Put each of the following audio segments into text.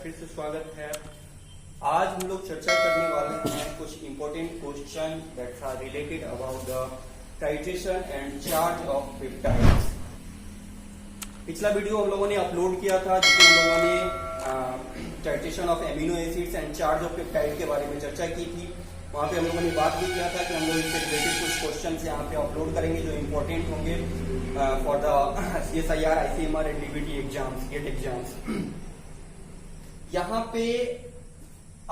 फिर से स्वागत है। आज हम लोग चर्चा करने वाले हैं कुछ important question that's are related about the titration and charge of peptides. पिछला वीडियो हम लोगों ने अपलोड किया था जिसमें हम लोगों ने titration of amino acids and charge of peptide के बारे में चर्चा की थी। वहां पे हम लोगों ने बात भी किया था कि हम लोग इससे रिलेटेड कुछ क्वेश्चन यहाँ पे अपलोड करेंगे जो इम्पोर्टेंट होंगे for the SIR, ICMR and DBT exams, GATE exams. यहाँ पे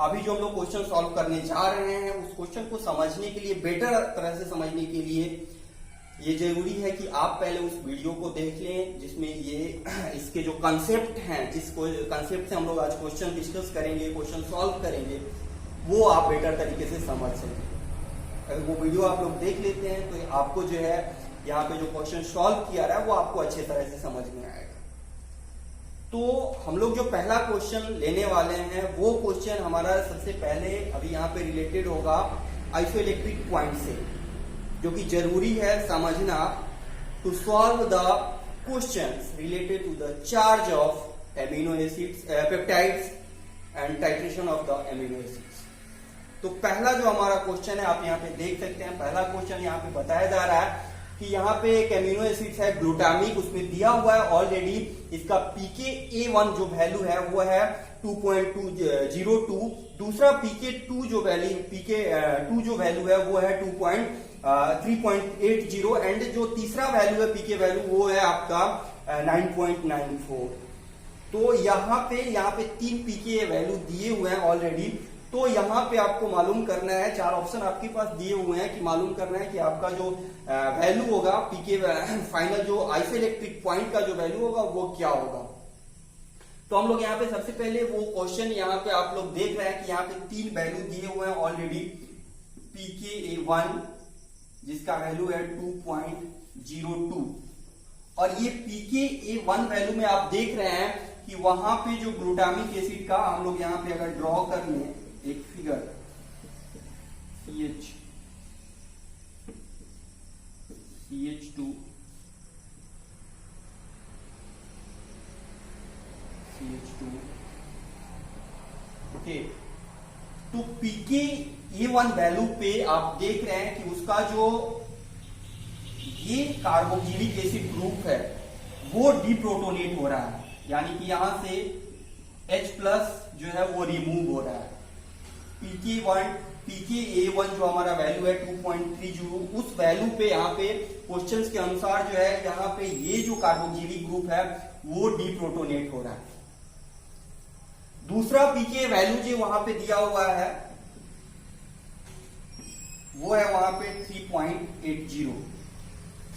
अभी जो हम लोग क्वेश्चन सॉल्व करने जा रहे हैं उस क्वेश्चन को समझने के लिए, बेटर तरह से समझने के लिए ये जरूरी है कि आप पहले उस वीडियो को देख लें जिसमें ये इसके जो कंसेप्ट हैं, जिस कंसेप्ट से हम लोग आज क्वेश्चन डिस्कस करेंगे, क्वेश्चन सॉल्व करेंगे, वो आप बेटर तरीके से समझ सकें। अगर वो वीडियो आप लोग देख लेते हैं तो आपको जो है यहाँ पे जो क्वेश्चन सॉल्व किया रहा है वो आपको अच्छे तरह से समझ में आएगा। तो हम लोग जो पहला क्वेश्चन लेने वाले हैं वो क्वेश्चन हमारा सबसे पहले अभी यहाँ पे रिलेटेड होगा आइसोइलेक्ट्रिक पॉइंट से, जो कि जरूरी है समझना to solve the questions related to the charge of amino acids, peptides and titration of the amino acids. तो पहला जो हमारा क्वेश्चन है आप यहाँ पे देख सकते हैं। पहला क्वेश्चन यहाँ पे बताया जा रहा है कि यहाँ पे एक एमिनो एसिड है ग्लूटामिक, उसमें दिया हुआ है ऑलरेडी इसका pKa1 जो वैल्यू है वो है 2.202, दूसरा pK2 जो वैल्यू है वो है 3.80 एंड जो तीसरा वैल्यू है pK वैल्यू वो है आपका 9.94। तो यहाँ पे 3 pK वैल्यू दिए हुए हैं ऑलरेडी। तो यहाँ पे आपको मालूम करना है, 4 ऑप्शन आपके पास दिए हुए हैं कि मालूम करना है कि आपका जो वैल्यू होगा पीके फाइनल जो आइसोइलेक्ट्रिक पॉइंट का जो वैल्यू होगा वो क्या होगा। तो हम लोग यहाँ पे सबसे पहले वो क्वेश्चन यहाँ पे आप लोग देख रहे हैं कि यहाँ पे 3 वैल्यू दिए हुए हैं ऑलरेडी। pKa1 जिसका वैल्यू है 2.02 और ये pKa1 वैल्यू में आप देख रहे हैं कि वहां पे जो ग्लूटामिक एसिड का हम लोग यहाँ पे अगर ड्रॉ कर लें एक फिगर CH2 ओके। तो pKa1 वैल्यू पे आप देख रहे हैं कि उसका जो ये कार्बोक्सिलिक एसिड ग्रुप है वो डिप्रोटोनेट हो रहा है, यानी कि यहां से H+ जो है वो रिमूव हो रहा है। pKa1 जो हमारा वैल्यू है 2.30, उस वैल्यू पे यहाँ पे क्वेश्चंस के अनुसार जो है यहाँ पे ये जो कार्बोक्सिलिक ग्रुप है वो डिप्रोटोनेट हो रहा है। दूसरा pK वैल्यू जो वहां पे दिया हुआ है वो है वहां पे 3.80।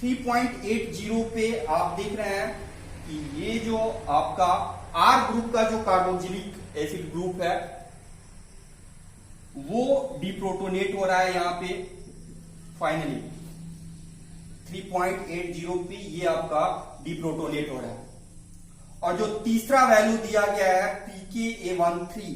3.80 पे आप देख रहे हैं कि ये जो आपका R ग्रुप का जो कार्बोक्सिलिक एसिड ग्रुप है वो डिप्रोटोनेट हो रहा है यहाँ पे फाइनली 3.80 पे ये आपका डिप्रोटोनेट हो रहा है। और जो तीसरा वैल्यू दिया गया है pKa13,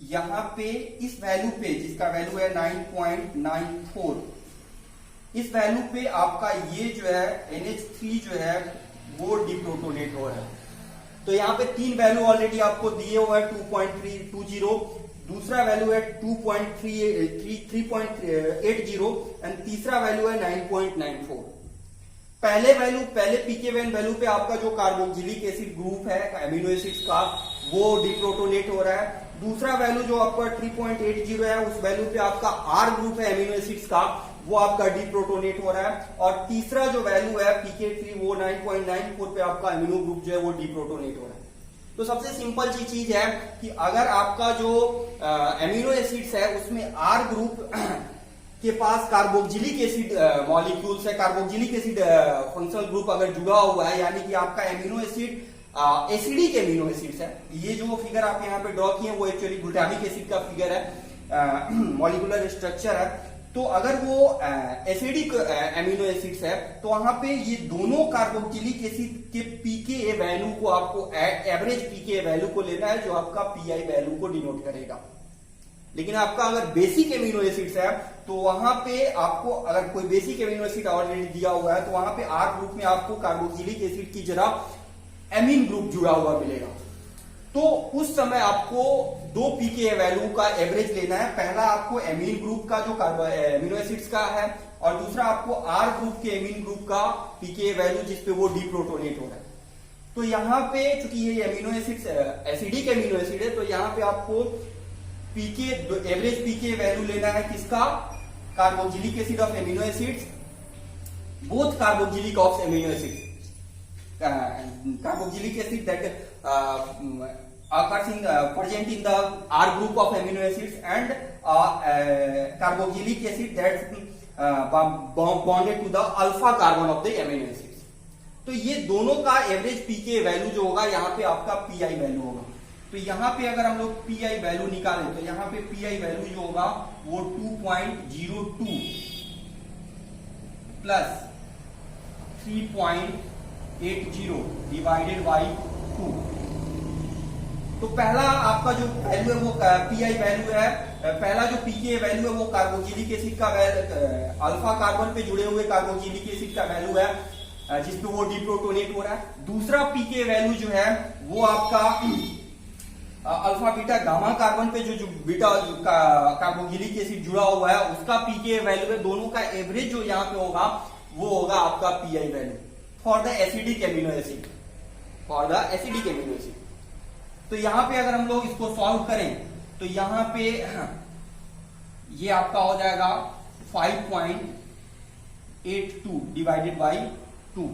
यहां पे इस वैल्यू पे जिसका वैल्यू है 9.94, इस वैल्यू पे आपका ये जो है NH3 जो है वो डिप्रोटोनेट हो रहा है। तो यहाँ पे 3 वैल्यू ऑलरेडी आपको दिए हुए हैं 2.320, दूसरा वैल्यू है 3.80 एंड तीसरा वैल्यू है 9.94। पहले pKa1 वैल्यू पे आपका जो कार्बोक्सिलिक एसिड ग्रुप है एमिनो एसिड्स का वो डिप्रोटोनेट हो रहा है। दूसरा वैल्यू जो आपका 3.80 है उस वैल्यू पे आपका R ग्रुप है एमिनो एसिड्स का वो आपका डिप्रोटोनेट हो रहा है। और तीसरा जो वैल्यू है pK3 वो 9.94 पे आपका एमिनो ग्रुप जो है वो डिप्रोटोनेट हो रहा है। तो सबसे सिंपल चीज है कि अगर आपका जो एमिनो एसिड्स है उसमें R ग्रुप के पास कार्बोक्सिलिक एसिड मॉलिक्यूल्स है, कार्बोक्सिलिक एसिड फंक्शनल ग्रुप अगर जुड़ा हुआ है, यानी कि आपका amino acid acidic amino acids है। ये जो फिगर आप यहाँ पे ड्रॉ किए वो एक्चुअली ग्लूटामिक एसिड का फिगर है, मॉलिक्यूलर स्ट्रक्चर है। तो अगर वो एसिडिक एमिनो एसिड्स है तो वहां पे ये दोनों कार्बोक्सिलिक एसिड के pKa वैल्यू को आपको एवरेज pKa वैल्यू को लेना है जो आपका PI वैल्यू को डिनोट करेगा। लेकिन आपका अगर बेसिक एमिनो एसिड्स है तो वहां पे आपको अगर कोई बेसिक एमिनो एसिड ऑलरेडी दिया हुआ है तो वहां पे आर ग्रुप में आपको कार्बोक्सिलिक एसिड की जगह एमीन ग्रुप जुड़ा हुआ मिलेगा। तो उस समय आपको दो पीके वैल्यू का एवरेज लेना है। पहला आपको एमीन ग्रुप का जो एमिनो एसिड्स का है और दूसरा आपको आर ग्रुप के एमीन ग्रुप का पीके वैल्यू जिसपे वो डीप्रोटोनेट हो रहा है। तो यहाँ पे चूंकि ये amino acids acidic amino acid है तो यहाँ पे आपको पीके एवरेज पीके वैल्यू लेना है किसका, carboxylic acid of amino acids, both carboxylic of amino acid, carboxylic acid that occurs in present in the R group of amino acids and carboxylic acid that bonded to the alpha carbon of the amino acids। तो ये दोनों का average पीके value जो होगा यहाँ पे आपका pi value होगा। तो यहाँ पे अगर हम लोग पीआई वैल्यू निकालें तो यहाँ पे पीआई वैल्यू जो होगा वो 2.02 प्लस 3.80 डिवाइडेड बाई 2। तो पहला आपका जो वैल्यू है वो पीआई वैल्यू है, पहला जो पीके वैल्यू है वो कार्बोक्सिलिक एसिड का अल्फा कार्बन पे जुड़े हुए कार्बोक्सिलिक एसिड का वैल्यू है जिसपे वो डिप्रोटोनेट हो रहा है। दूसरा पीके वैल्यू जो है वो आपका अल्फा बीटा गामा कार्बन पे जो बीटा कार्बोक्सिलिक एसिड जुड़ा हुआ है उसका पीके वैल्यू है। दोनों का एवरेज जो यहाँ पे होगा वो होगा आपका pi value for the acidic amino acid, for the acidic amino acid. तो यहाँ पे अगर हम लोग इसको सॉल्व करें तो यहाँ पे ये आपका हो जाएगा 5.82 डिवाइडेड बाई 2,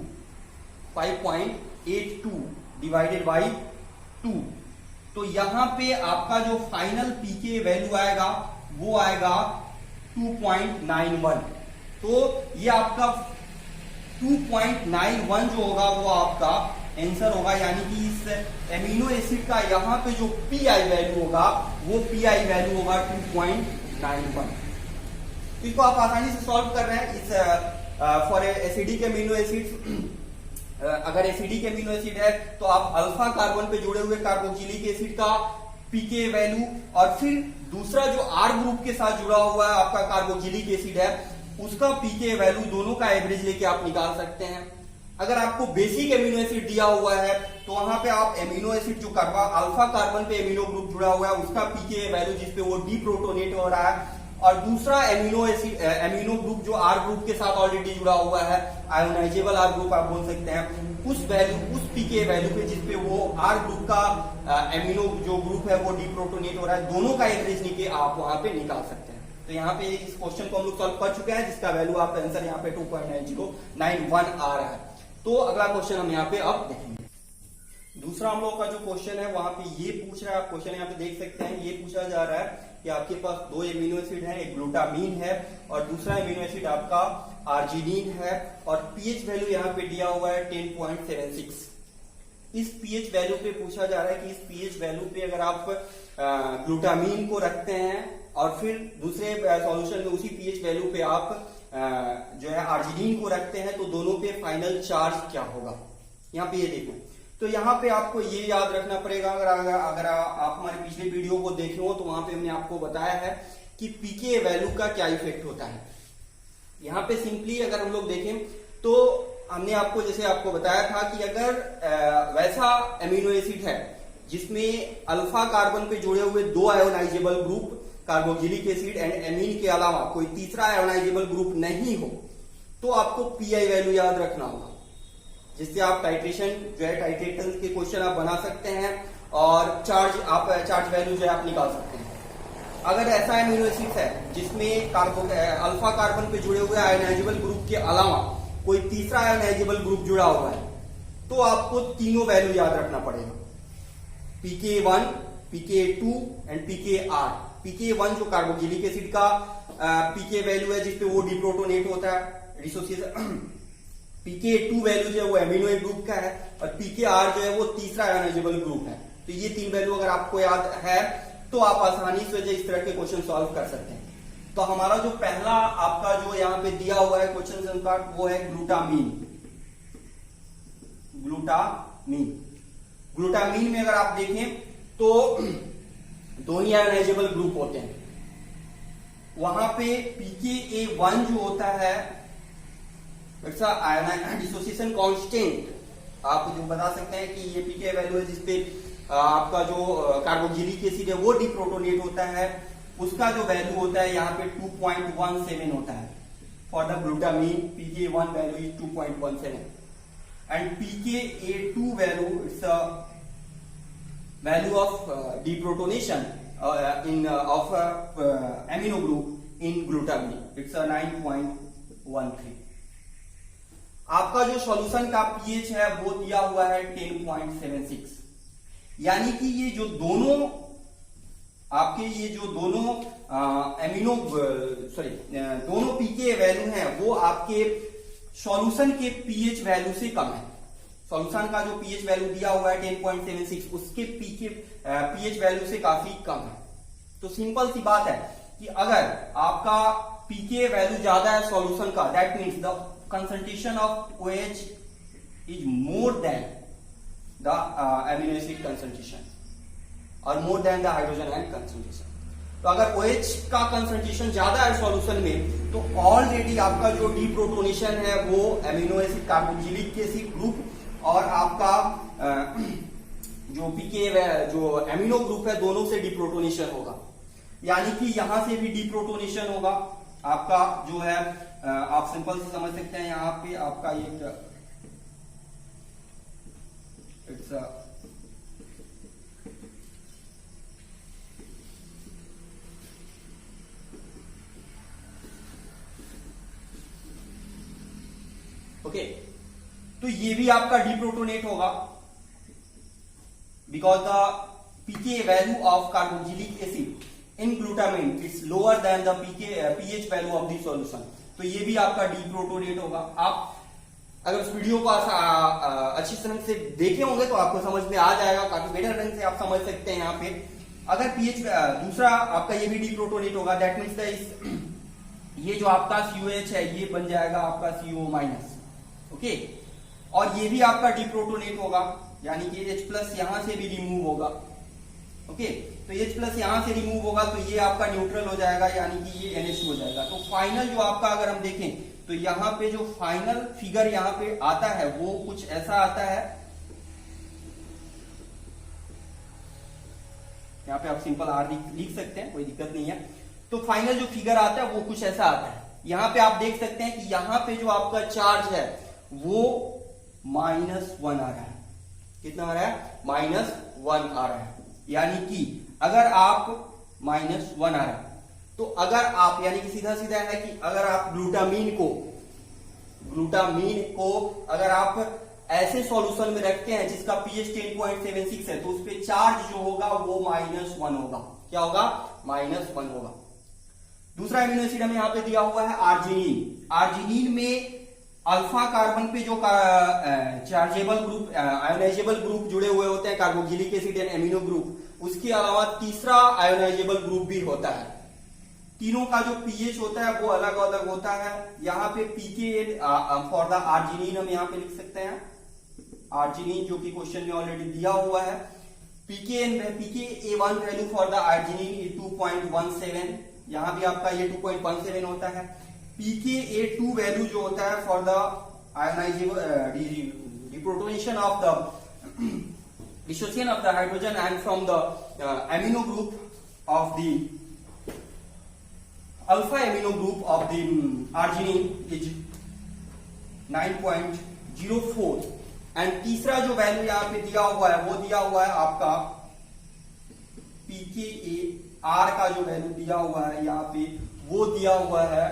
5.82 डिवाइडेड बाई 2। तो यहाँ पे आपका जो फाइनल पीके वैल्यू आएगा वो आएगा 2.91। तो ये आपका 2.91 जो होगा वो आपका आंसर होगा, यानी कि इस एमिनो एसिड का यहाँ पे जो पीआई वैल्यू होगा वो पीआई वैल्यू होगा 2.91। तो इसको आप आसानी से सॉल्व कर रहे हैं इस फॉर एसिडिक एमिनो एसिड। अगर एसिडिक एमिनो एसिड है तो आप अल्फा कार्बन पे जुड़े हुए कार्बोक्सिलिक एसिड का पीके वैल्यू और फिर दूसरा जो आर ग्रुप के साथ जुड़ा हुआ है आपका कार्बोक्सिलिक एसिड है उसका पीके वैल्यू, दोनों का एवरेज लेके आप निकाल सकते हैं। अगर आपको बेसिक एमिनो एसिड दिया हुआ है तो वहां पे आप एमिनो एसिड जो अल्फा कार्बन पे एमिनो ग्रुप जुड़ा हुआ है उसका पीके वैल्यू जिसपे वो डीप्रोटोनेट हो रहा है और दूसरा एमिनो एसिड एमिनो ग्रुप जो आर ग्रुप के साथ ऑलरेडी जुड़ा हुआ है, आयोनाइजेबल आर ग्रुप आप बोल सकते हैं, उस वैल्यू उस पीके वैल्यू पे जिसपे वो आर ग्रुप का एमिनो जो ग्रुप है वो डीप्रोटोनेट हो रहा है, दोनों का एवरेज लेके आप वहां पे निकाल सकते हैं। तो यहाँ पे इस क्वेश्चन को हम लोग सॉल्व कर चुके हैं जिसका वैल्यू आप आंसर यहाँ पे 2.9091 आ रहा है। तो अगला क्वेश्चन हम यहाँ पे अब देखेंगे। दूसरा हम लोग का जो क्वेश्चन है वहां पे ये पूछ रहा है, आप क्वेश्चन यहाँ पे देख सकते हैं, ये पूछा जा रहा है कि आपके पास दो एमिनो एसिड है, एक ग्लूटामीन है और दूसरा एमिनो एसिड आपका आर्जिनिन है और पीएच वैल्यू यहाँ पे दिया हुआ है 10.76। इस पीएच वैल्यू पे पूछा जा रहा है कि इस पीएच वैल्यू पे अगर आप ग्लूटामीन को रखते हैं और फिर दूसरे सॉल्यूशन में उसी पीएच वैल्यू पे आप जो है आर्जिनिन को रखते हैं तो दोनों पे फाइनल चार्ज क्या होगा। यहाँ पे ये देखो, तो यहाँ पे आपको ये याद रखना पड़ेगा, अगर आप हमारे पिछले वीडियो को देखे हो तो वहां पे हमने आपको बताया है कि पीके वैल्यू का क्या इफेक्ट होता है। यहाँ पे सिंपली अगर हम लोग देखें तो हमने आपको जैसे आपको बताया था कि अगर वैसा एमिनो एसिड है जिसमें अल्फा कार्बन पे जुड़े हुए दो ionisable group carboxylic acid and amine के अलावा कोई तीसरा आयोनाइजेबल ग्रुप नहीं हो तो आपको पीआई वैल्यू याद रखना होगा, जिससे आप टाइट्रेशन जो है टाइट्रेशन के क्वेश्चन आप बना सकते हैं और चार्ज वैल्यू जो है आप निकाल सकते हैं। अगर ऐसा एमिनो एसिड है जिसमें अल्फा कार्बन पे जुड़े हुए आयोनाइजेबल ग्रुप के अलावा कोई तीसरा आयोनाइजेबल ग्रुप जुड़ा हुआ है तो आपको तीनों वैल्यू याद रखना पड़ेगा, pK1, pK2 and pKr। pK1 जो कार्बोक्सिलिक एसिड का पीके वैल्यू है जिसपे वो डिप्रोटोनेट होता है डिसोसिएशन, pK2 वैल्यू जो है वो एमिनो ग्रुप का है और pKr जो है वो तीसरा आयोनाइजेबल ग्रुप है। तो ये तीन वैल्यू अगर आपको याद है तो आप आसानी से इस तरह के क्वेश्चन सॉल्व कर सकते हैं। तो हमारा जो पहला आपका जो यहाँ पे दिया हुआ है क्वेश्चन का वो है ग्लूटामीन। ग्लूटामीन में अगर आप देखें तो दो ही आयोनाइजेबल ग्रुप होते हैं, वहां पे pKa1 जो होता है इट्स अ डिसोसिएशन कांस्टेंट। आप जो बता सकते हैं कि ये pKa वैल्यू है जिसपे आपका जो कार्बोक्सिलिक एसिड है वो डिप्रोटोनेट होता है, उसका जो वैल्यू होता है यहाँ पे 2.17 होता है। For the glutamine pKa1 value is 2.17 and pKa2 value it's a value of deprotonation in of amino group in glutamine, it's a 9.13। आपका जो सॉल्यूशन का पीएच है वो दिया हुआ है 10.76, यानी कि ये जो दोनों आपके ये जो दोनों दोनों पीके वैल्यू हैं वो आपके सॉल्यूशन के पीएच वैल्यू से कम है। सॉल्यूशन का जो पीएच वैल्यू दिया हुआ है 10.76 उसके पीएच वैल्यू से काफी कम है। तो सिंपल सी बात है कि अगर आपका पीके वैल्यू ज्यादा है सॉल्यूशन का, that means the concentration of OH is more than the amino acid concentration और more than the hydrogen ion concentration. तो अगर OH का कंसंट्रेशन ज्यादा है सॉल्यूशन में तो ऑलरेडी आपका जो डिप्रोटोनेशन है वो amino acid carboxylic acid group और आपका जो पीके जो एमिनो ग्रुप है दोनों से डिप्रोटोनेशन होगा, यानी कि यहां से भी डिप्रोटोनेशन होगा। आपका जो है आप सिंपल से समझ सकते हैं यहां पे आपका एक इट्स ओके तो ये भी आपका डिप्रोटोनेट होगा because the pK value of carboxylic acid in glutamine is lower than the pH value of the solution. तो ये भी आपका डिप्रोटोनेट होगा। आप अगर उस वीडियो को अच्छी तरह से देखे होंगे तो आपको समझ में आ जाएगा, काफी बेटर ढंग से आप समझ सकते हैं। यहाँ पे अगर पीएच दूसरा आपका ये भी डिप्रोटोनेट होगा, दैट मीन्स ये जो आपका COH है ये बन जाएगा आपका CO माइनस। ओके और ये भी आपका डिप्रोटोनेट होगा, यानी कि H+ यहां से भी रिमूव होगा। ओके तो H+ यहां से रिमूव होगा तो ये आपका न्यूट्रल हो जाएगा, यानी कि ये NH2 हो जाएगा। तो फाइनल जो आपका अगर हम देखें तो यहाँ पे जो फाइनल फिगर यहाँ पे आता है वो कुछ ऐसा आता है। यहाँ पे आप सिंपल R लिख सकते हैं, कोई दिक्कत नहीं है। तो फाइनल जो फिगर आता है वो कुछ ऐसा आता है। यहाँ पे आप देख सकते हैं कि यहाँ पे जो आपका चार्ज है वो -1 आ रहा है। कितना आ रहा है? -1 आ रहा है। यानी कि अगर आप -1 आ रहा है तो अगर आप यानी कि सीधा सीधा है कि अगर आप ग्लूटामीन को अगर आप ऐसे सॉल्यूशन में रखते हैं जिसका पीएच 10.76 है तो उस पर चार्ज जो होगा वो -1 होगा। क्या होगा? -1 होगा। दूसरा एमिनो एसिड हमें यहां पे दिया हुआ है आर्जिनिन। आर्जिनिन में अल्फा कार्बन पे जो चार्जेबल ग्रुप आयोनाइजेबल ग्रुप जुड़े हुए होते हैं, carboxylic acid and amino group, उसके अलावा तीसरा आयोनाइजेबल ग्रुप भी होता है। तीनों का जो पीएच होता है वो अलग अलग होता है। यहाँ पे पीके फॉर द आर्जिनिन हम यहाँ पे लिख सकते हैं आर्जिनिन, जो कि क्वेश्चन में ऑलरेडी दिया हुआ है। pKa1 value for the arginine is 2.17, यहां भी आपका ये 2.17 होता है। pKa2 वैल्यू जो होता है for the ionisable deprotonation of the dissociation of the hydrogen and from the amino group of the alpha amino group of the arginine is 9.04 and तीसरा जो वैल्यू यहाँ पे दिया हुआ है वो दिया हुआ है आपका pKar का जो वैल्यू दिया हुआ है यहाँ पे वो दिया हुआ है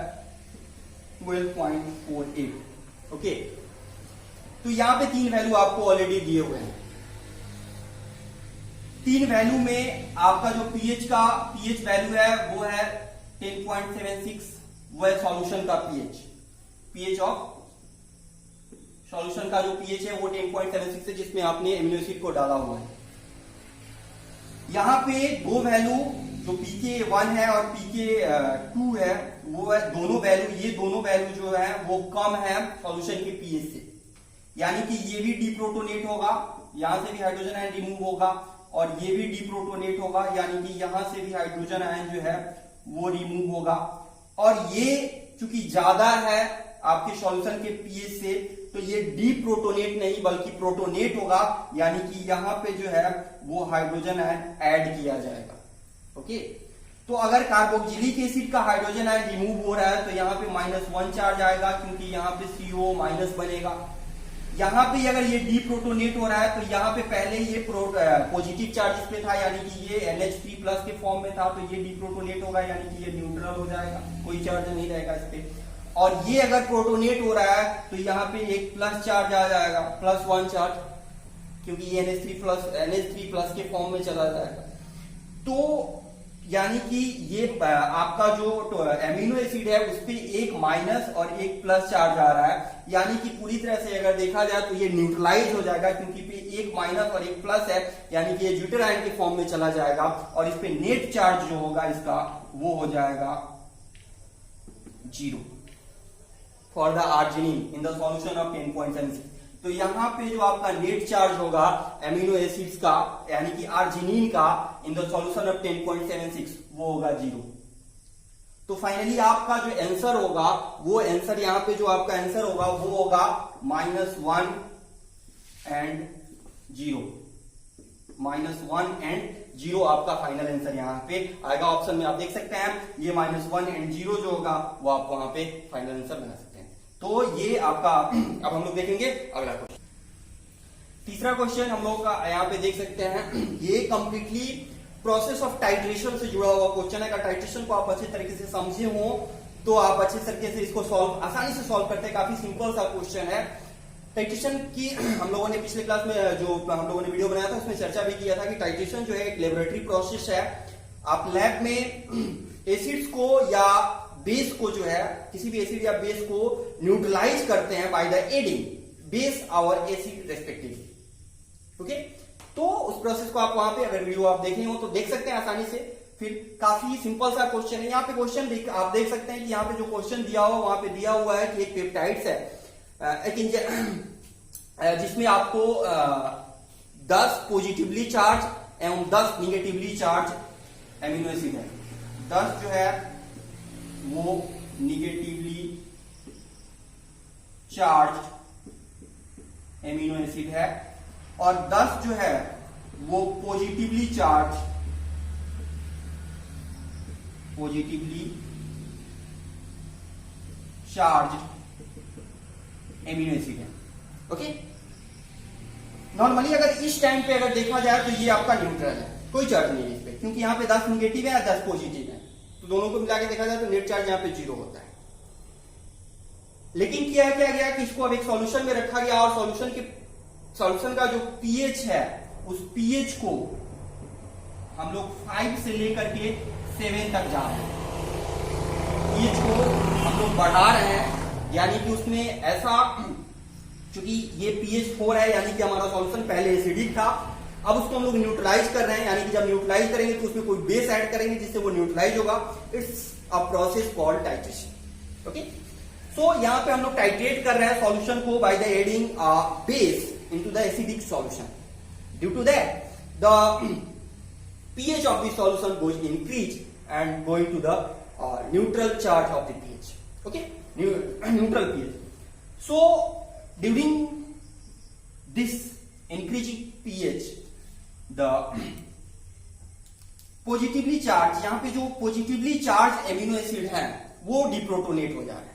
12.48। ओके तो यहाँ पे 3 वैल्यू आपको ऑलरेडी दिए हुए हैं। 3 वैल्यू में आपका जो पीएच वैल्यू है वो है 10.76, वो है सॉल्यूशन का पीएच ऑफ सॉल्यूशन का जो पीएच है वो 10.76 है जिसमें आपने एमिनो एसिड को डाला हुआ है। यहाँ पे 2 वैल्यू जो pK1 है और pK2 है वो है दोनों वैल्यू जो है वो कम है सॉल्यूशन के पीएच से, यानी कि ये भी डिप्रोटोनेट होगा, यहां से भी हाइड्रोजन आयन रिमूव होगा और ये भी डिप्रोटोनेट होगा, यानी कि यहां से भी हाइड्रोजन आयन जो है वो रिमूव होगा। और ये चूंकि ज्यादा है आपके सॉल्यूशन के पीएच से, तो ये डीप्रोटोनेट नहीं बल्कि प्रोटोनेट होगा, यानी कि यहां पे जो है वो हाइड्रोजन आयन ऐड किया जाएगा। ओके, तो अगर कार्बोक्सिलिक एसिड का हाइड्रोजन आयन रिमूव हो रहा है तो यहाँ पे -1 चार्ज आएगा, क्योंकि यहाँ पे CO माइनस बनेगा। यहाँ पे अगर ये डीप्रोटोनेट हो रहा है तो यहाँ पे पहले ये पॉजिटिव चार्ज इस पे था, यानी कि ये NH3+ के फॉर्म में था, तो ये डीप्रोटोनेट होगा, यानी कि ये न्यूट्रल हो जाएगा, कोई चार्ज नहीं रहेगा इस पे। और ये अगर प्रोटोनेट हो रहा है तो यहाँ पे एक प्लस चार्ज आ जाएगा, +1 चार्ज, क्योंकि ये NH3+ के फॉर्म में चला जाएगा। तो यानी कि ये आपका जो एमिनो एसिड है उस पे एक माइनस और एक प्लस चार्ज आ रहा है, यानी कि पूरी तरह से अगर देखा जाए तो ये न्यूट्रलाइज हो जाएगा, क्योंकि पे एक माइनस और एक प्लस है, यानी कि ये ज्यूटर आयन के फॉर्म में चला जाएगा। और इस पे नेट चार्ज जो होगा इसका वो हो जाएगा 0 for the arginine in the solution of 10.76। तो यहाँ पे जो आपका नेट चार्ज होगा एमिनो एसिड्स का, यानी कि आर्जिनिन का, इन द सॉल्यूशन ऑफ 10.76 वो होगा 0। तो फाइनली आपका जो आंसर होगा वो आंसर, यहाँ पे जो आपका आंसर होगा वो होगा -1 एंड 0, -1 एंड 0 आपका फाइनल आंसर यहाँ पे आएगा। ऑप्शन में आप देख सकते हैं ये -1 एंड 0 जो होगा वो आप वहां पे फाइनल आंसर बना सकते हैं। तो ये आपका, अब हम लोग देखेंगे अगला क्वेश्चन। तीसरा क्वेश्चन हम लोग का यहाँ पे देख सकते हैं, ये कंप्लीटली प्रोसेस ऑफ टाइट्रेशन से जुड़ा हुआ क्वेश्चन है। अगर टाइट्रेशन को आप अच्छे तरीके से समझे हो तो आप अच्छे तरीके से इसको आसानी से सॉल्व करते हैं। काफी सिंपल सा क्वेश्चन है। टाइट्रेशन की हम लोगों ने पिछले क्लास में जो हम लोगों ने वीडियो बनाया था उसमें चर्चा भी किया था कि टाइट्रेशन जो है एक लेबोरेटरी प्रोसेस है। आप लैब में एसिड्स को या बेस को जो है, किसी भी एसिड या बेस को न्यूट्रलाइज करते हैं बाय द एडिंग बेस और एसिड रेस्पेक्टिवली। ओके, तो उस प्रोसेस को आप वहां पे अगर वीडियो आप देखे हो तो देख सकते हैं आसानी से। फिर काफी सिंपल सा क्वेश्चन है। यहाँ पे क्वेश्चन आप देख सकते हैं कि यहाँ पे जो क्वेश्चन दिया हुआ वहां पे दिया हुआ है कि एक पेप्टाइड्स है, जिसमें आपको 10 पॉजिटिवली चार्ज एवं 10 निगेटिवली चार्ज एमिनो एसिड है। 10 जो है वो निगेटिवली चार्ज एमिनो एसिड है और 10 जो है वो पॉजिटिवली चार्ज एमिनो एसिड है। ओके, नॉर्मली अगर इस टाइम पे अगर देखा जाए तो ये आपका न्यूट्रल है, कोई चार्ज नहीं है इस पे, क्योंकि यहाँ पे 10 निगेटिव है 10 पॉजिटिव है, तो दोनों को मिला के देखा जाए तो नेट चार्ज यहाँ पे 0 होता है। लेकिन क्या गया कि इसको अब एक सॉल्यूशन में रखा गया और सॉल्यूशन का जो पीएच है उस पीएच को हम लोग 5 से लेकर के 7 तक जा रहे हैं। पीएच को हम लोग बढ़ा रहे हैं, यानी कि उसमें ऐसा, क्योंकि ये पीएच 4 है, यानी कि हमारा सॉल्यूशन पहले एसिडिक था, अब उसको हम लोग न्यूट्रलाइज कर रहे हैं, यानी कि जब न्यूट्रलाइज करेंगे तो उसमें कोई बेस ऐड करेंगे जिससे वो न्यूट्रलाइज होगा। It's a process called titration. Okay, so यहाँ पे हम लोग टाइट्रेट कर रहे हैं सॉल्यूशन को by the adding base into the acidic solution. Due to that, the pH of the solution goes increase and going to the neutral charge of the pH. Okay, neutral pH. So during this increasing pH, the positively charged, यहाँ पे जो positively charged amino acid है वो डिप्रोटोनेट हो जा रहा है।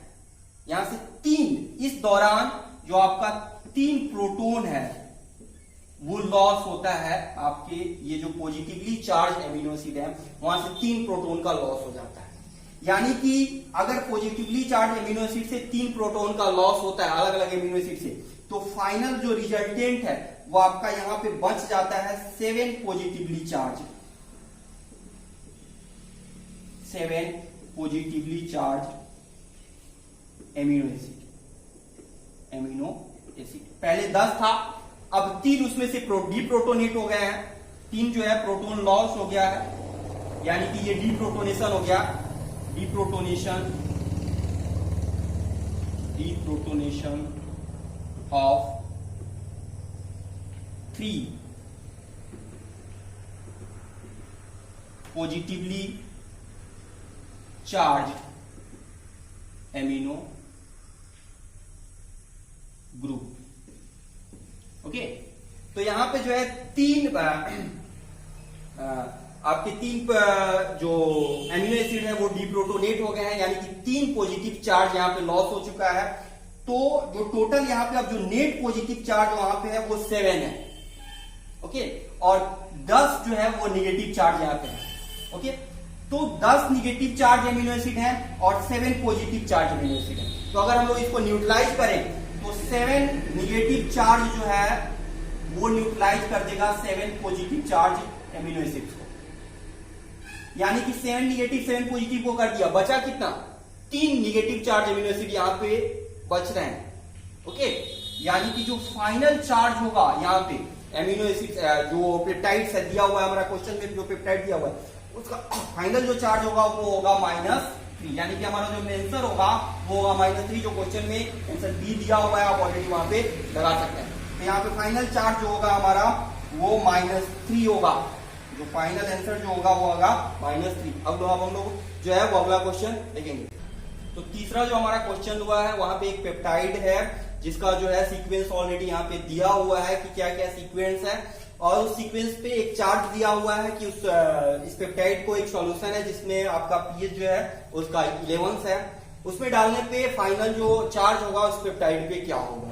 यहाँ से 3, इस दौरान जो आपका 3 प्रोटॉन है वो लॉस होता है। आपके ये जो पॉजिटिवली चार्ज एमिनो एसिड है वहां से 3 प्रोटॉन का लॉस हो जाता है। यानी कि अगर पॉजिटिवली चार्ज एमिनो एसिड से 3 प्रोटॉन का लॉस होता है अलग अलग एमिनो एसिड से, तो फाइनल जो रिजल्टेंट है वो आपका यहां पे बच जाता है 7 पॉजिटिवली चार्ज एमिनो एसिड। पहले 10 था, अब 3 उसमें से डीप्रोटोनेट हो गए हैं। 3 जो है प्रोटॉन लॉस हो गया है, यानी कि ये डीप्रोटोनेशन हो गया। Deprotonation of 3 positively charge amino group. Okay, तो यहां पे जो है तीन आपके तीन जो एमिनो एसिड है वो डीप्रोटोनेट हो गए हैं, यानी कि 3 पॉजिटिव चार्ज यहां पे लॉस हो चुका है। तो जो टोटल यहां पे अब जो नेट पॉजिटिव चार्ज वहां पे है वो 7 है। ओके, और 10 जो है वो निगेटिव चार्ज यहां पे है। ओके, तो 10 निगेटिव चार्ज एमिनो एसिड है और 7 पॉजिटिव चार्ज एमिनो एसिड है। तो अगर हम लोग इसको न्यूट्रलाइज करें तो 7 निगेटिव चार्ज जो है वो न्यूट्रलाइज कर देगा 7 पॉजिटिव चार्ज एमिनो एसिड्स को, यानी कि 7 निगेटिव 7 पॉजिटिव को कर दिया, बचा कितना? 3 निगेटिव चार्ज एमिनो एसिड यहां पे बच रहे हैं। ओके, यानी कि जो फाइनल चार्ज होगा यहां पे एमिनो एसिड जो पेप्टाइड्स है दिया हुआ है हमारा क्वेश्चन में, जो पेप्टाइड दिया हुआ है उसका फाइनल जो चार्ज होगा वो होगा -3, यानी कि हमारा जो आंसर होगा वो होगा -3, जो क्वेश्चन में आंसर बी दिया हुआ है, आप ऑलरेडी वहां पे लगा सकते हैं। तो यहाँ पे फाइनल चार्ज जो होगा हमारा वो -3 होगा, जो फाइनल आंसर जो होगा वो होगा -3। अब हम लोग जो है वो अगला क्वेश्चन देखेंगे। तो तीसरा जो हमारा क्वेश्चन हुआ है वहां पे एक पेप्टाइड है जिसका जो है सीक्वेंस ऑलरेडी यहाँ पे दिया हुआ है कि क्या क्या सीक्वेंस है, और उस सीक्वेंस पे एक चार्ट दिया हुआ है कि इस पेप्टाइड को एक सॉल्यूशन है जिसमें आपका पीएच जो है उसका 11 है, उसमें डालने पे फाइनल जो चार्ज होगा उस पेप्टाइड पे क्या होगा।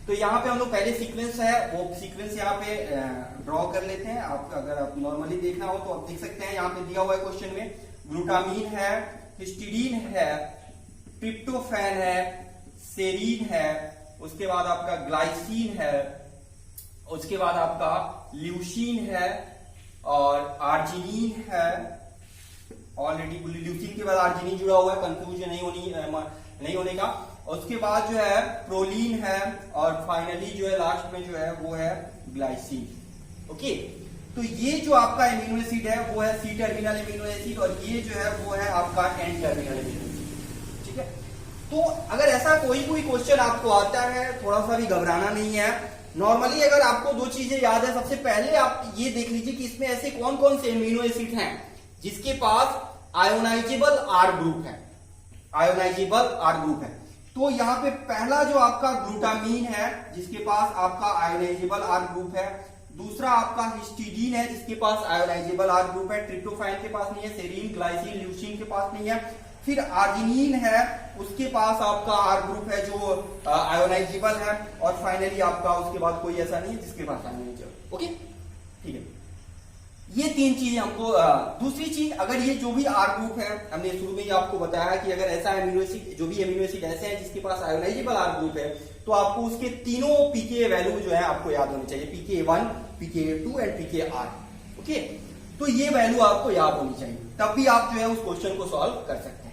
तो यहाँ पे हम लोग पहले सीक्वेंस है वो सीक्वेंस यहाँ पे ड्रॉ कर लेते हैं। आप अगर आप नॉर्मली देखना हो तो आप देख सकते हैं, यहाँ पे दिया हुआ है क्वेश्चन में ग्लूटामीन है, हिस्टीडीन है, ट्रिप्टोफैन है, सेरीन है, उसके बाद आपका ग्लाइसिन है, उसके बाद आपका ल्यूसीन है और आर्जिनिन है। ऑलरेडी ल्यूसीन के बाद आर्जिनिन जुड़ा हुआ है, कंफ्यूजन नहीं होने का। उसके बाद जो है प्रोलीन है और फाइनली जो है लास्ट में जो है वो है ग्लाइसिन। ओके, तो ये जो आपका एमिनो एसिड है वो है सी टर्मिनल एमिनो एसिड और ये जो है वो है आपका एन टर्मिनल एमिनो एसिड। ठीक है, तो अगर ऐसा कोई क्वेश्चन आपको आता है थोड़ा सा भी घबराना नहीं है। नॉर्मली अगर आपको 2 चीजें याद है, सबसे पहले आप ये देख लीजिए कि इसमें ऐसे कौन कौन से एमिनो एसिड हैं जिसके पास आयोनाइजेबल आर ग्रुप है, आयोनाइजेबल आर ग्रुप है। तो यहाँ पे पहला जो आपका ग्लूटामीन है जिसके पास आपका आयोनाइजेबल आर ग्रुप है, दूसरा आपका हिस्टीडीन है जिसके पास आयोनाइजेबल आर ग्रुप है, ट्रिप्टोफैन के पास नहीं है, सेरीन, ग्लाइसिन, ल्यूसीन के पास नहीं है, फिर आर्जिनिन है उसके पास आपका आर ग्रुप है जो आयोनाइजेबल है, और फाइनली आपका उसके बाद कोई ऐसा नहीं है जिसके पास आयोनाइजेबल। ओके, ठीक है, ये 3 चीजें हमको। दूसरी चीज, अगर ये जो भी आर ग्रुप है, हमने शुरू में ही आपको बताया कि अगर ऐसा एमिनो एसिड जो भी एमिनो एसिड ऐसे हैं जिसके पास आयोनाइजेबल आर ग्रुप है तो आपको उसके तीनों पीके वैल्यू जो है आपको याद होनी चाहिए, pKa1, pKa2 and pKr। Okay, तो ये वैल्यू आपको याद होनी चाहिए, तब भी आप जो है उस क्वेश्चन को सॉल्व कर सकते हैं।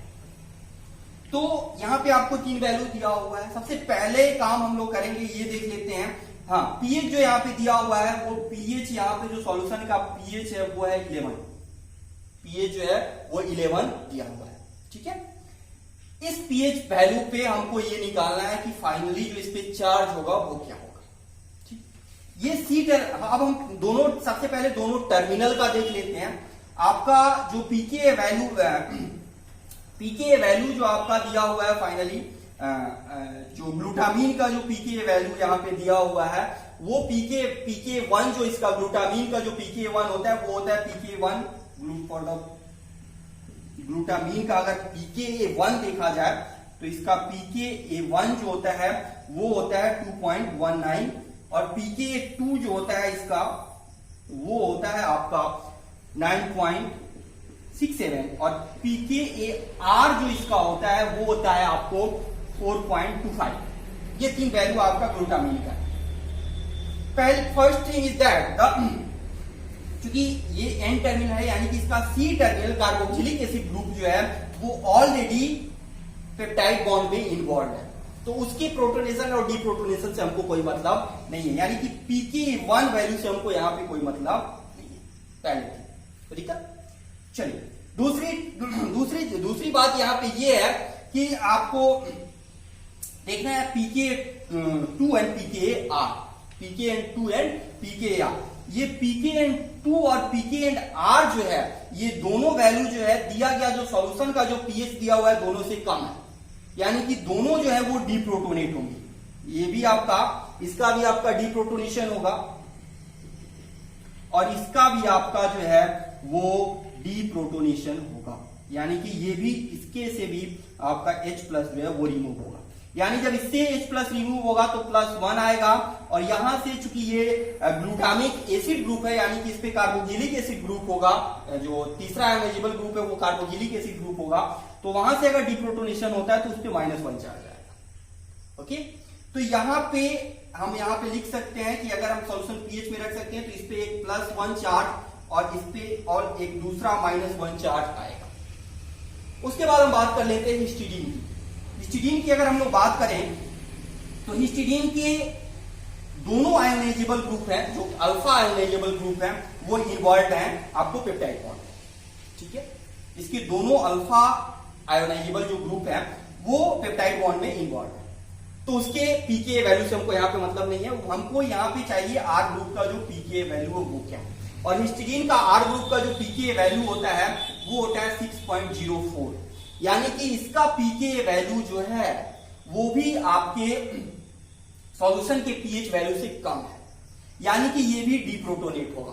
तो यहाँ पे आपको 3 वैल्यू दिया हुआ है। सबसे पहले काम हम लोग करेंगे ये देख लेते हैं, हाँ पीएच जो यहाँ पे दिया हुआ है वो पीएच यहाँ पे जो सॉल्यूशन का पीएच है वो है 11, पीएच जो है वो 11 दिया हुआ है। ठीक है, इस पीएच वैल्यू पे हमको ये निकालना है कि फाइनली जो इस पे चार्ज होगा वो क्या होगा। ठीक, ये अब हम दोनों सबसे पहले दोनों टर्मिनल का देख लेते हैं। आपका जो पीके वैल्यू जो आपका दिया हुआ है फाइनली, जो ग्लूटामीन का जो पीके वैल्यू यहाँ पे दिया हुआ है वो pK1 जो इसका ग्लूटामीन का जो pK1 होता है वो होता है pK1 ग्लूटामीन का अगर pKa1 देखा जाए तो इसका pKa1 जो होता है वो होता है 2.19 और pKa2 जो होता है इसका वो होता है आपका 9.67 और pKar जो इसका होता है वो होता है आपको 4.25। ये 3 वैल्यू आपका ग्लूटामीन का है। फर्स्ट थिंग इज दैट क्योंकि ये एन टर्मिनल है यानी कि इसका C terminal carboxylic acid group जो है वो ऑलरेडी पेप्टाइड बॉन्ड में इन्वॉल्व है, तो उसके प्रोटोनेशन और डीप्रोटोनेशन से हमको कोई मतलब नहीं है, यानी कि pK1 वैल्यू से हमको यहाँ पे कोई मतलब नहीं है पहले। ठीक है, चलिए दूसरी बात यहाँ पे ये है कि आपको देखना है pK2 and pKr, pK2 and pKr। ये pKn2 और pKnr जो है, ये दोनों वैल्यू जो है दिया गया जो सॉल्यूशन का जो पीएच दिया हुआ है दोनों से कम है, यानी कि दोनों जो है वो डीप्रोटोनेट होंगे। ये भी आपका, इसका भी आपका डीप्रोटोनेशन होगा और इसका भी आपका जो है वो डीप्रोटोनेशन होगा, यानी कि ये भी इसके से भी आपका H प्लस जो है वो रिमूव होगा। यानी जब इससे H प्लस रिमूव होगा तो +1 आएगा और यहां से चूंकि ये ग्लूटामिक एसिड ग्रुप है, यानी कि इस पे कार्बोक्सिलिक एसिड ग्रुप होगा, जो तीसरा आयोनाइजेबल ग्रुप है वो कार्बोक्सिलिक एसिड ग्रुप होगा, तो वहां से अगर डिप्रोटोनेशन होता है तो उस पे -1 चार्ज आएगा। ओके, तो यहाँ पे हम यहाँ पे लिख सकते हैं कि अगर हम सॉल्यूशन पीएच में रख सकते हैं तो इस पे एक +1 चार्ज और इस पे और एक दूसरा -1 चार्ज आएगा। उसके बाद हम बात कर लेते हैं हिस्टिडीन की। हिस्टिडीन की अगर हम लोग बात करें तो हिस्टिडीन के दोनों आयोनाइजेबल ग्रुप हैं, जो अल्फा आयोनाइजेबल ग्रुप हैं वो इन्वॉल्व हैं आपको पेप्टाइड बॉन्ड, ठीक है। इसके दोनों अल्फा आयोनाइजेबल जो ग्रुप हैं वो पेप्टाइड बॉन्ड में इन्वॉल्व है। तो उसके पीके वैल्यू से हमको यहाँ पे मतलब नहीं है, हमको यहाँ पे चाहिए आर ग्रुप का जो पीके वैल्यू है वो क्या है। और हिस्टिडीन का आर ग्रुप का जो पीके वैल्यू होता है वो होता है 6.04, यानी कि इसका पीके वैल्यू जो है वो भी आपके सॉल्यूशन के पीएच वैल्यू से कम है, यानी कि ये भी डीप्रोटोनेट होगा।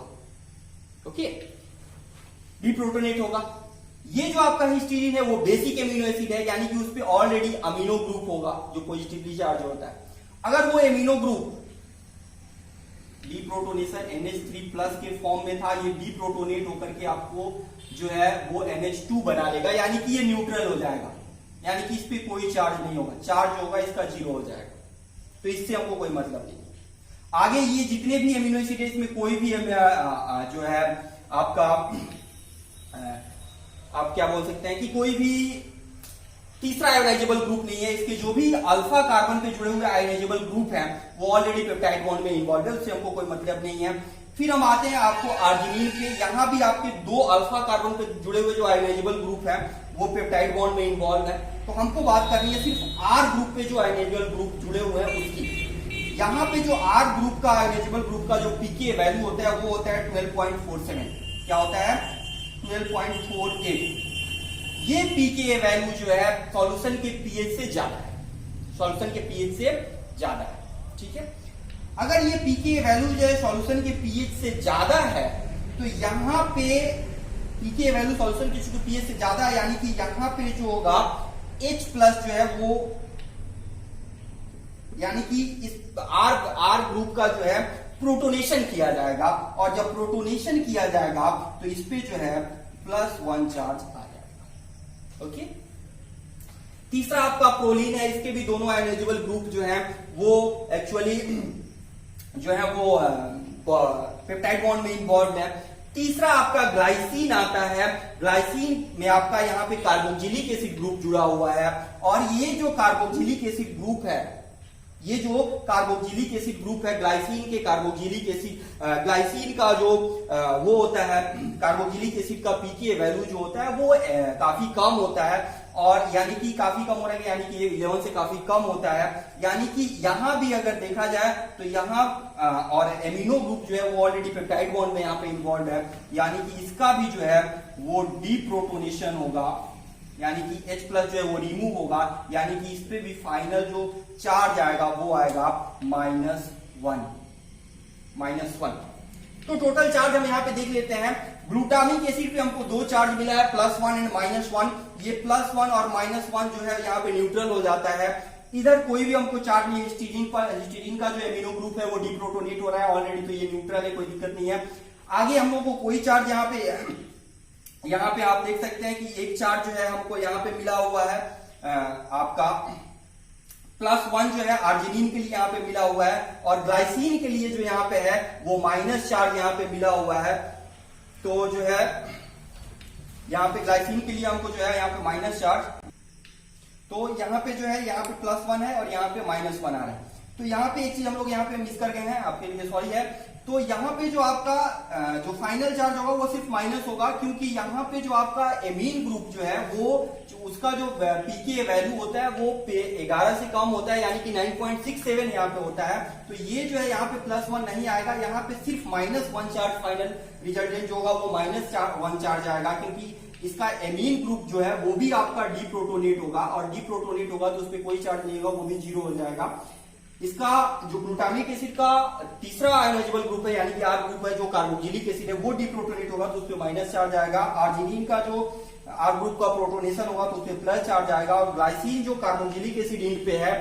ओके, डीप्रोटोनेट होगा। ये जो आपका हिस्टिडीन है वो बेसिक एमिनो एसिड है, यानी कि उस पे ऑलरेडी अमीनो ग्रुप होगा जो पॉजिटिवली चार्ज होता है। अगर वो एमिनो ग्रुप डीप्रोटोनेशन NH3+ के फॉर्म में था, ये डीप्रोटोनेट होकर के आपको जो है वो NH2 बना लेगा, यानी कि ये न्यूट्रल हो जाएगा, यानी कि इस पे कोई चार्ज नहीं होगा, चार्ज होगा इसका 0 हो जाएगा, तो इससे हमको कोई मतलब नहीं। आगे ये जितने भी एमिनो एसिड है इसमें कोई भी जो है आपका आप क्या बोल सकते हैं कि कोई भी तीसरा आयोनाइजेबल ग्रुप नहीं है। इसके जो भी अल्फा कार्बन पे जुड़े हुए आयोनाइजेबल ग्रुप हैं वो ऑलरेडी पेप्टाइड बॉन्ड में इन्वॉल्व है, उससे हमको कोई मतलब नहीं है। फिर हम आते हैं आपको आर्जिनिन पे, यहां भी आपके 2 अल्फा कार्बन पे जुड़े हुए जो आयोनाइजेबल ग्रुप है वो पेप्टाइड बॉन्ड में इन्वॉल्व है। तो हमको बात करनी है सिर्फ आर ग्रुप पे जो आयोनाइजेबल ग्रुप जुड़े हुए हैं उसकी। यहाँ पे जो आर ग्रुप का आयोनाइजेबल ग्रुप का जो पीके वैल्यू होता है वो होता है 12.47। क्या होता है? 12.48। ये पीके वैल्यू जो है सॉल्यूशन के पीएच से ज्यादा है, सॉल्यूशन के पीएच से ज्यादा है, ठीक है। अगर ये पीके वैल्यू जो है सॉल्यूशन के पीएच से ज्यादा है तो यहाँ पे पीके वैल्यू सॉल्यूशन के पीएच से ज्यादा है, यानी कि यहाँ पे जो होगा H प्लस जो है वो, यानी कि इस आर ग्रुप का जो है प्रोटोनेशन किया जाएगा, और जब प्रोटोनेशन किया जाएगा तो इस पे जो है +1 चार्ज आ जाएगा। ओके, तीसरा आपका प्रोलीन है, इसके भी दोनों आयोनाइजेबल ग्रुप जो है वो एक्चुअली जो है वो पेप्टाइड बॉन्ड में इन्वॉल्व है। तीसरा आपका ग्लाइसिन आता है, ग्लाइसिन में आपका यहाँ पे कार्बोक्सिलिक एसिड ग्रुप जुड़ा हुआ है, और ये जो कार्बोक्सिलिक एसिड ग्रुप है, ये जो कार्बोक्सिलिक एसिड ग्रुप है, ग्लाइसिन के कार्बोक्सिलिक एसिड, ग्लाइसिन का जो वो होता है कार्बोक्सिलिक एसिड का पीके वैल्यू जो होता है वो काफी कम होता है, और यानी कि काफी कम हो रहा है, यानी कि ये 11 से काफी कम होता है। यानी कि यहां भी अगर देखा जाए तो यहाँ और एमिनो ग्रुप जो है वो ऑलरेडी पेप्टाइड बॉन्ड में यहाँ पे इन्वॉल्व है, यानी कि इसका भी जो है वो डीप्रोटोनेशन होगा, यानी कि H प्लस जो है वो रिमूव होगा, यानी कि इस पे भी फाइनल जो चार्ज आएगा वो आएगा -1। तो टोटल चार्ज हम यहाँ पे देख लेते हैं। ग्लूटामिक एसिड पे हमको 2 चार्ज मिला है, +1 एंड -1। ये +1 और -1 जो है यहाँ पे न्यूट्रल हो जाता है। इधर कोई भी हमको चार्ज नहीं, हिस्टिडीन का जो एमिनो ग्रुप है वो डीप्रोटोनेट हो रहा है ऑलरेडी, तो ये न्यूट्रल है, कोई दिक्कत नहीं है। आगे हम लोग को कोई चार्ज यहाँ पे आप देख सकते हैं कि एक चार्ज जो है हमको यहाँ पे मिला हुआ है, आपका +1 जो है आर्जिनिन के लिए यहाँ पे मिला हुआ है, और ग्लाइसिन के लिए जो यहाँ पे है वो माइनस चार्ज यहाँ पे मिला हुआ है। तो जो है यहाँ पे ग्लाइसिन के लिए हमको जो है यहाँ पे माइनस चार्ज, तो यहाँ पे जो है यहाँ पे +1 है और यहाँ पे -1 आ रहा है। तो यहाँ पे एक चीज हम लोग यहाँ पे मिस कर गए हैं, आपके लिए सॉरी है। तो यहाँ पे जो आपका जो फाइनल चार्ज होगा वो सिर्फ माइनस होगा, क्योंकि यहाँ पे जो आपका एमीन ग्रुप जो है वो उसका जो पीके वैल्यू होता है वो 11 से कम होता है, यानी कि 9.67 यहाँ पे होता है। तो ये जो है यहाँ पे +1 नहीं आएगा, यहाँ पे सिर्फ -1 चार्ज फाइनल रिजल्टेंट जो होगा वो -1 चार्ज आएगा, क्योंकि इसका एमीन ग्रुप जो है वो भी आपका डीप्रोटोनेट होगा, और डीप्रोटोनेट होगा तो उसपे कोई चार्ज नहीं होगा, वो भी 0 हो जाएगा। इसका जो ग्लूटामिक एसिड का तीसरा आयोनाइजेबल ग्रुप है, यानी कि आर ग्रुप है, जो कार्बोक्सिलिक एसिड है वो डीप्रोटोनेट होगा तो उसपे माइनस चार्ज आएगा। आर्जिनिन का जो आर ग्रुप का प्रोटोनेशन होगा तो उसपे प्लस चार्ज आएगा। और ग्लाइसिन जो कार्बोक्सिलिक एसिड इंड पे है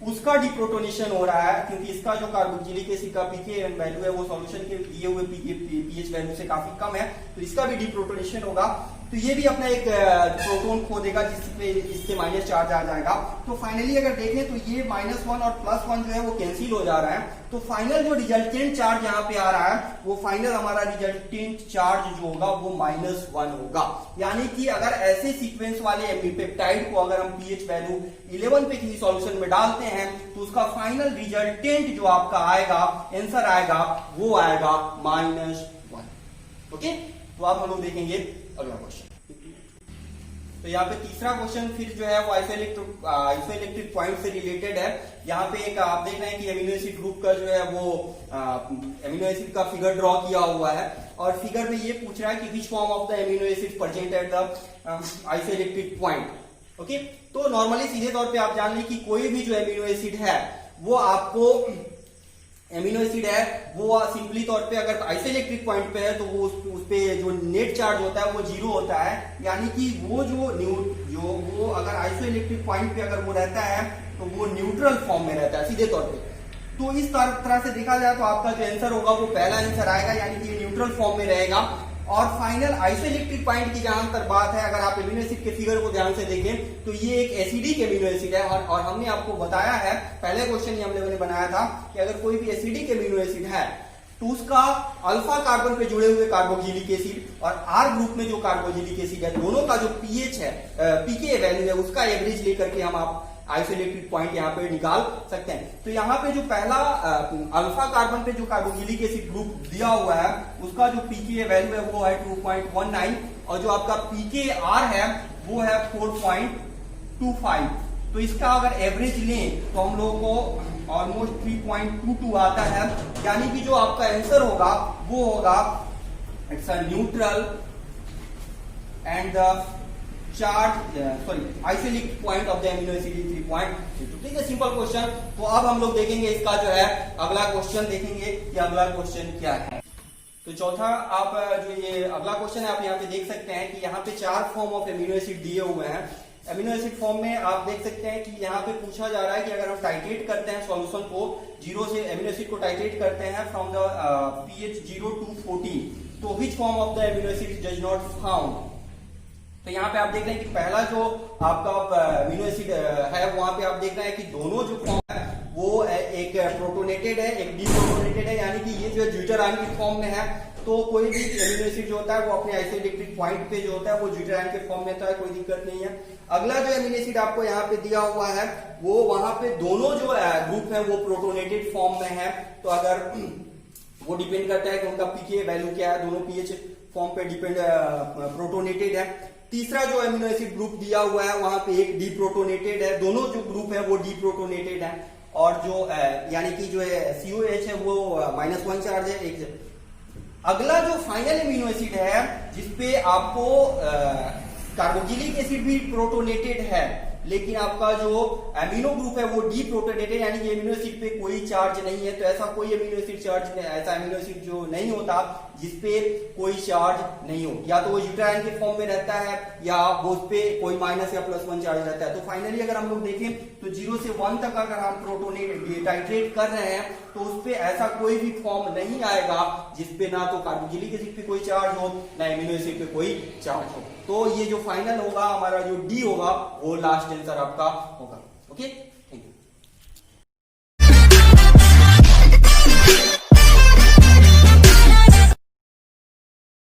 उसका डिप्रोटोनेशन हो रहा है, क्योंकि इसका जो कार्बोक्सिलिक एसिड का पीके वैल्यू है वो सॉल्यूशन के दिए हुए पीएच वैल्यू से काफी कम है, तो इसका भी डिप्रोटोनेशन होगा। तो ये भी अपना एक प्रोटोन खो देगा, जिसपे इससे माइनस चार्ज आ जाएगा। तो फाइनली अगर देखें तो ये -1 और +1 जो है वो कैंसिल हो जा रहा है। तो फाइनल जो रिजल्टेंट चार्ज यहाँ पे आ रहा है वो फाइनल हमारा रिजल्टेंट चार्ज जो होगा वो -1 होगा। यानी कि अगर ऐसे सीक्वेंस वाले पेप्टाइड को अगर हम पीएच वैल्यू 11 पे किसी सॉल्यूशन में डालते हैं तो उसका फाइनल रिजल्टेंट जो आपका आएगा, आंसर आएगा, वो आएगा -1। ओके, तो आप हम लोग देखेंगे अगला क्वेश्चन। तो यहाँ पे तीसरा क्वेश्चन फिर जो है वो आइसोइलेक्ट्रिक पॉइंट से रिलेटेड है। यहाँ पे एक आप देख रहे हैं कि एमिनो एसिड ग्रुप का जो है वो एमिनो एसिड का फिगर ड्रॉ किया हुआ है, और फिगर में ये पूछ रहा है कि which form of the amino acid present at the isoelectric point. Okay, तो नॉर्मली सीधे तौर पे आप जान लें कि कोई भी जो एमिनो एसिड है वो आपको एमिनो एसिड है वो सिंपली तौर पे अगर आइसोइलेक्ट्रिक पॉइंट पे है तो वो उस पे जो नेट चार्ज होता है वो 0 होता है, यानी कि वो वो अगर आइसोइलेक्ट्रिक पॉइंट पे अगर वो रहता है तो वो न्यूट्रल फॉर्म में रहता है सीधे तौर पे। तो इस तरह से देखा जाए तो आपका जो आंसर होगा वो पहला आंसर आएगा, यानी कि ये न्यूट्रल फॉर्म में रहेगा। और फाइनल आइसोइलेक्ट्रिक पॉइंट की जहां तक बात है, अगर आप एमिनो एसिड के फिगर को ध्यान से देखें तो ये एक एसिडिक एमिनो एसिड है, और हमने आपको बताया है पहले क्वेश्चन ही हम लोगों ने बनाया था कि अगर कोई भी एसिडिक एमिनो एसिड है तो उसका अल्फा कार्बन पे जुड़े हुए कार्बोक्सिलिक एसिड और आर ग्रुप में जो कार्बोक्सिलिक एसिड है दोनों का जो पीएच है, पीके वैल्यू है, उसका एवरेज लेकर के हम आप आइसोइलेक्ट्रिक पॉइंट यहाँ पे निकाल सकते हैं। तो यहाँ पे जो पहला अल्फा कार्बन पे जो कार्बोक्सिलिक एसिड ग्रुप दिया हुआ है उसका जो पीके वैल्यू है वो है 2.19, और जो आपका पीके आर है वो है 4.25। तो इसका अगर एवरेज लें तो हम लोगों को ऑलमोस्ट 3.22 आता है, यानी कि जो आपका आंसर होगा वो होगा it's a neutral and isoelectric point of the amino acid is 3.32। ठीक है, सिंपल क्वेश्चन। तो अब हम लोग देखेंगे इसका जो है अगला क्वेश्चन देखेंगे कि अगला क्वेश्चन क्या है। तो चौथा आप जो ये अगला क्वेश्चन है आप यहाँ पे देख सकते हैं कि यहाँ पे 4 फॉर्म ऑफ एमिनो एसिड दिए हुए हैं। एमिनो एसिड फॉर्म में आप देख सकते हैं कि यहाँ पे पूछा जा रहा है कि अगर हम टाइट्रेट करते हैं सॉल्यूशन को 0 से, एमिनो एसिड को टाइट्रेट करते हैं फ्रॉम द pH 0 to 14, तो which form of the amino acid does not found. तो यहाँ पे आप देख रहे हैं कि पहला जो आपका एमिनो एसिड है वहां पे आप देख रहे हैं कि दोनों जो फॉर्म है वो एक प्रोटोनेटेड है, एक डीप्रोटोनेटेड है, यानी कि ये जो ज्यूटरान की फॉर्म में है। तो कोई भी एमिनो एसिड जो होता है वो अपने आइसोइलेक्ट्रिक पॉइंट पे जो होता है वो ज्यूटरान के फॉर्म में होता है, कोई दिक्कत नहीं है। अगला जो एमिनो एसिड आपको यहाँ पे दिया हुआ है वो वहां पे दोनों जो ग्रुप है वो प्रोटोनेटेड फॉर्म में है, तो अगर वो डिपेंड करता है कि उनका पीके वैल्यू क्या है, दोनों पीएच फॉर्म पे डिपेंड प्रोटोनेटेड है। तीसरा जो एमिनो एसिड ग्रुप दिया हुआ है वहां पे एक डीप्रोटोनेटेड है, दोनों जो ग्रुप है वो डीप्रोटोनेटेड है, और जो यानी कि जो है COH है वो -1 चार्ज है एक। अगला जो फाइनल एमिनो एसिड है जिसपे आपको कार्बोक्सिलिक एसिड भी प्रोटोनेटेड है, लेकिन आपका जो एमिनो ग्रुप है वो डीप्रोटोनेटेड, यानी कि एमिनो एसिड पे कोई चार्ज नहीं है। तो ऐसा कोई एमिनो एसिड चार्ज, ऐसा एमिनो एसिड जो नहीं होता जिसपे कोई चार्ज नहीं हो, या तो वो ज्यूटरान के फॉर्म में रहता है या वो उस पे कोई माइनस या +1 चार्ज रहता है। तो फाइनली अगर हम लोग देखें तो 0 से 1 तक अगर हम प्रोटोनेट टाइट्रेट कर रहे हैं तो उस पे ऐसा कोई भी फॉर्म नहीं आएगा जिसपे ना तो कार्बोक्सिलिक एसिड पे कोई चार्ज हो ना एमिनो एसिड पे कोई चार्ज हो। तो ये जो फाइनल होगा हमारा जो डी होगा वो लास्ट आंसर आपका होगा। ओके।